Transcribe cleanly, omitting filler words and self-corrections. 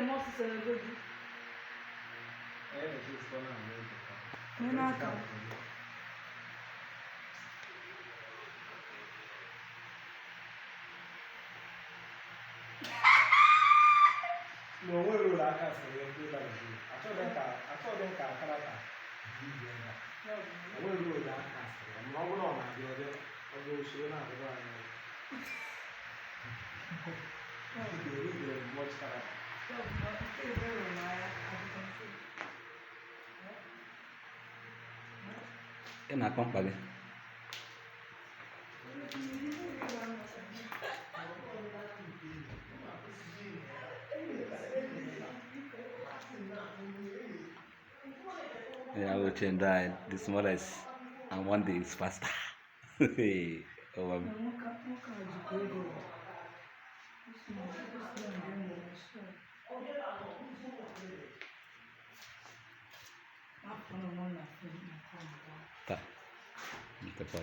mosse cerebro. Ci sono molto. Non ha capo. No vuoi la casa che tu la vedi. A ciò del carata. Vuoi la casa. Ma no, ma io devo uscire molto carata. Ena kon pale. Yeah, I will change that. The smallest, and one day is faster. Oh, tá.